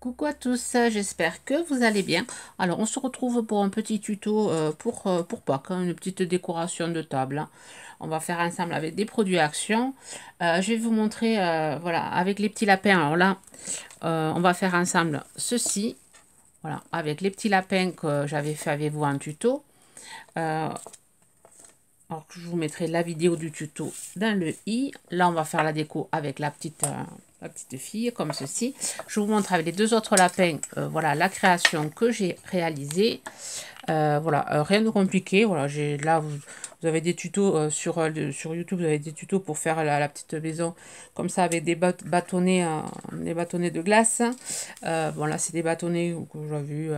Coucou à tous, j'espère que vous allez bien. Alors, on se retrouve pour un petit tuto pour Pâques, hein, une petite décoration de table, hein. On va faire ensemble avec des produits Action. Je vais vous montrer, voilà, avec les petits lapins. Alors là, on va faire ensemble ceci, voilà, avec les petits lapins que j'avais fait avec vous en tuto. Alors, je vous mettrai la vidéo du tuto dans le i. Là, on va faire la déco avec la petite fille, comme ceci. Je vous montre avec les deux autres lapins, voilà, la création que j'ai réalisée. Voilà, rien de compliqué. Voilà, là, vous avez des tutos sur YouTube, vous avez des tutos pour faire la petite maison comme ça avec des bâtonnets de glace. Bon, là, c'est des bâtonnets que j'ai vus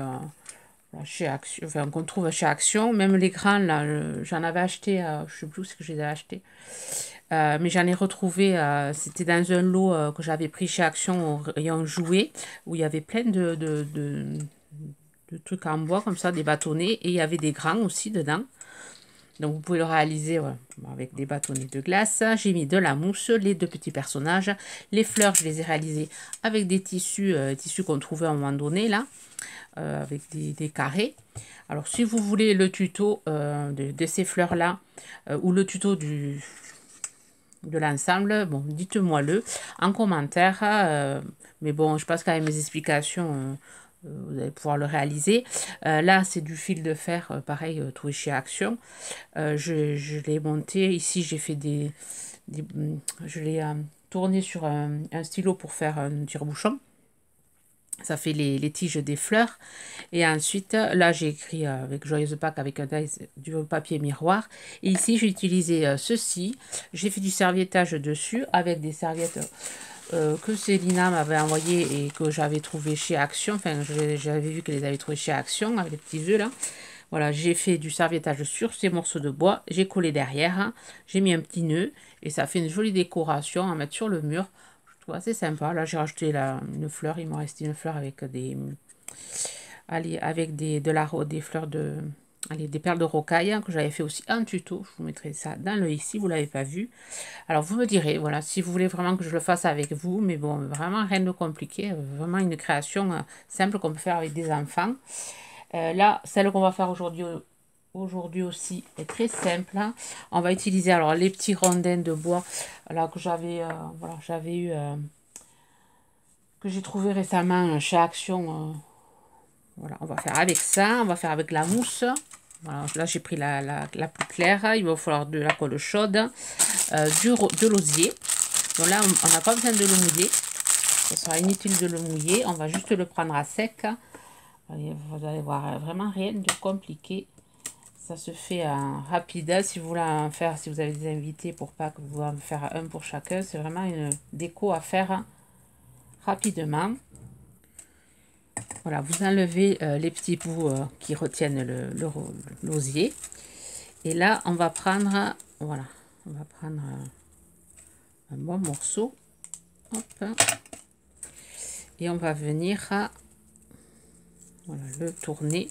chez Action, enfin, qu'on trouve chez Action. Même les grands, là, j'en avais acheté, je sais plus où c'est que je les ai achetés. Mais j'en ai retrouvé, c'était dans un lot que j'avais pris chez Action au rayon jouets, où il y avait plein de trucs en bois comme ça, des bâtonnets, et il y avait des grands aussi dedans. Donc vous pouvez le réaliser avec des bâtonnets de glace. J'ai mis de la mousse, les deux petits personnages. Les fleurs, je les ai réalisées avec des tissus qu'on trouvait à un moment donné là, avec des carrés. Alors si vous voulez le tuto de ces fleurs là, ou le tuto de l'ensemble, bon, dites-moi le en commentaire. Mais bon, je passe quand même mes explications. Vous allez pouvoir le réaliser. Là, c'est du fil de fer, pareil, trouvé chez Action. Je l'ai monté. Ici, j'ai fait je l'ai tourné sur un stylo pour faire un tire-bouchon. Ça fait les tiges des fleurs. Et ensuite, là, j'ai écrit avec Joyeuse Pâques avec du papier miroir. Et ici, j'ai utilisé ceci. J'ai fait du serviettage dessus avec des serviettes que Célina m'avait envoyées et que j'avais trouvé chez Action. Enfin, j'avais vu qu'elle les avait trouvées chez Action avec les petits œufs là. Voilà, j'ai fait du serviettage sur ces morceaux de bois. J'ai collé derrière, hein. J'ai mis un petit nœud et ça fait une jolie décoration à mettre sur le mur. Je trouve assez sympa. Là, j'ai rajouté une fleur. Il me restait une fleur avec des fleurs des perles de rocaille, hein, que j'avais fait aussi un tuto. Je vous mettrai ça dans le ici, vous l'avez pas vu. Alors vous me direz, voilà, si vous voulez vraiment que je le fasse avec vous, mais bon, vraiment rien de compliqué, vraiment une création simple qu'on peut faire avec des enfants. Là, celle qu'on va faire aujourd'hui aussi est très simple, hein. On va utiliser alors les petits rondins de bois là que j'avais eu que j'ai trouvé récemment chez Action. Voilà, on va faire avec ça, on va faire avec la mousse. Voilà, là, j'ai pris la plus claire. Il va falloir de la colle chaude, de l'osier. Donc là, on n'a pas besoin de le mouiller. Ce sera inutile de le mouiller. On va juste le prendre à sec. Vous allez voir, vraiment rien de compliqué. Ça se fait rapide. Si vous voulez en faire, si vous avez des invités pour pas que vous en faire un pour chacun, c'est vraiment une déco à faire rapidement. Voilà, vous enlevez les petits bouts qui retiennent l'osier. Et là, on va prendre, voilà, on va prendre un bon morceau. Hop. Et on va venir voilà, le tourner.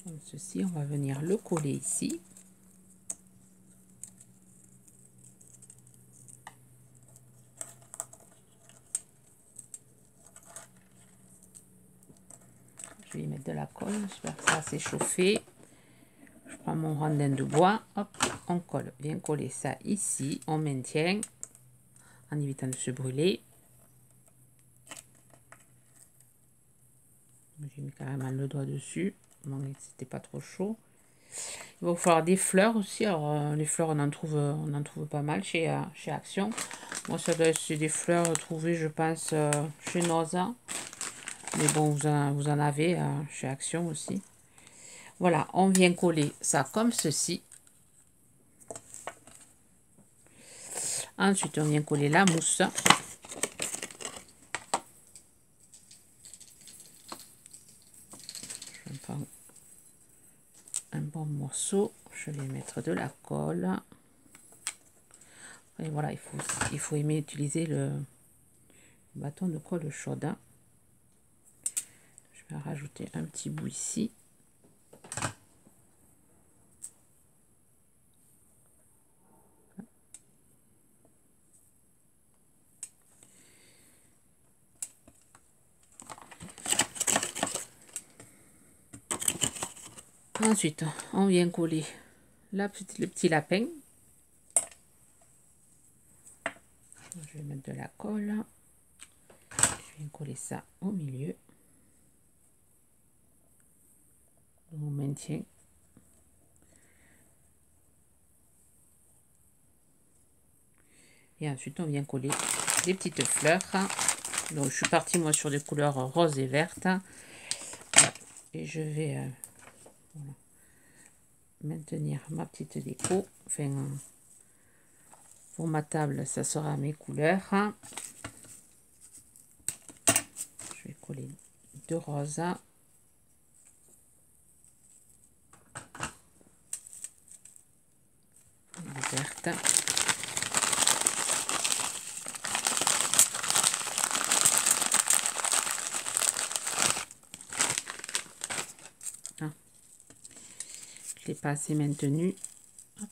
Comme ceci, on va venir le coller ici. Je vais y mettre de la colle, j'espère que ça s'est chauffé. Je prends mon rondin de bois, hop, on colle, bien coller ça ici, on maintient en évitant de se brûler. J'ai mis carrément le doigt dessus, c'était pas trop chaud. Il va vous falloir des fleurs aussi. Alors les fleurs, on en trouve pas mal chez Action. Moi, c'est des fleurs trouvées, je pense, chez Noza. Mais bon, vous en avez chez Action aussi. Voilà, on vient coller ça comme ceci. Ensuite, on vient coller la mousse. Je prends un bon morceau. Je vais mettre de la colle. Et voilà, il faut aimer utiliser le bâton de colle chaude. Je vais rajouter un petit bout ici. Ensuite, on vient coller le petit lapin. Je vais mettre de la colle. Je viens coller ça au milieu. On maintient. Et ensuite, on vient coller des petites fleurs. Donc, je suis partie, moi, sur des couleurs roses et vertes. Et je vais voilà, maintenir ma petite déco. Enfin, pour ma table, ça sera mes couleurs. Je vais coller 2 roses. Verte. Ah. Je l'ai pas assez maintenu. Hop.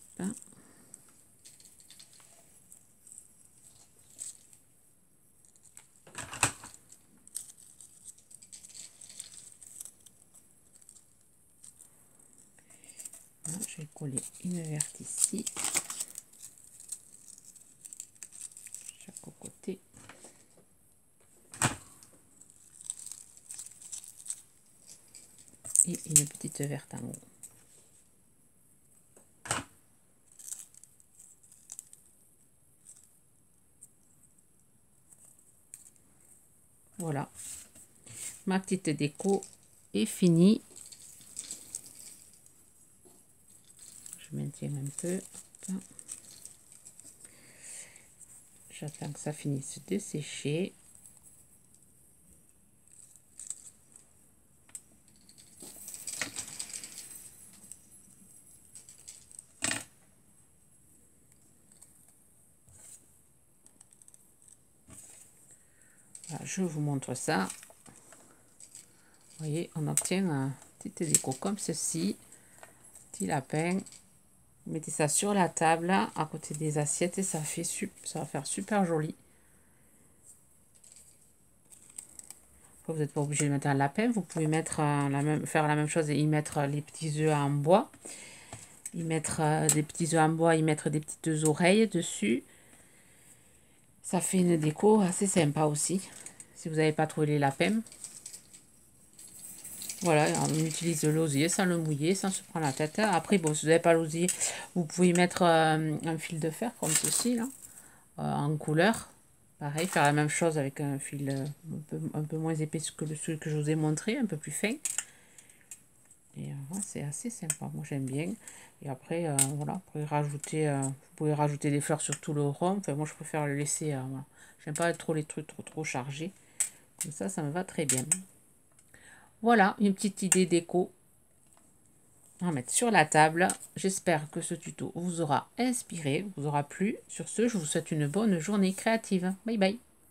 Je vais coller une verte ici. Chaque côté. Et une petite verte en haut. Voilà. Ma petite déco est finie. Je maintiens un peu. J'attends que ça finisse de sécher. Voilà, je vous montre ça. Vous voyez, on obtient un petit déco comme ceci. Petit lapin. Vous mettez ça sur la table, à côté des assiettes, et ça va faire super joli. Vous n'êtes pas obligé de mettre un lapin. Vous pouvez mettre faire la même chose et y mettre les petits œufs en bois. Y mettre des petits œufs en bois, y mettre des petites oreilles dessus. Ça fait une déco assez sympa aussi. Si vous n'avez pas trouvé les lapins. Voilà, on utilise l'osier sans le mouiller, sans se prendre la tête. Après, bon, si vous n'avez pas l'osier, vous pouvez y mettre un fil de fer comme ceci, là, en couleur. Pareil, faire la même chose avec un fil un peu moins épais que celui que je vous ai montré, un peu plus fin. Et c'est assez sympa, moi j'aime bien. Et après, voilà, vous pouvez rajouter des fleurs sur tout le rond. Enfin, moi je préfère le laisser, voilà. J'aime pas trop les trucs trop chargés. Comme ça me va très bien. Voilà, une petite idée déco à mettre sur la table. J'espère que ce tuto vous aura inspiré, vous aura plu. Sur ce, je vous souhaite une bonne journée créative. Bye bye.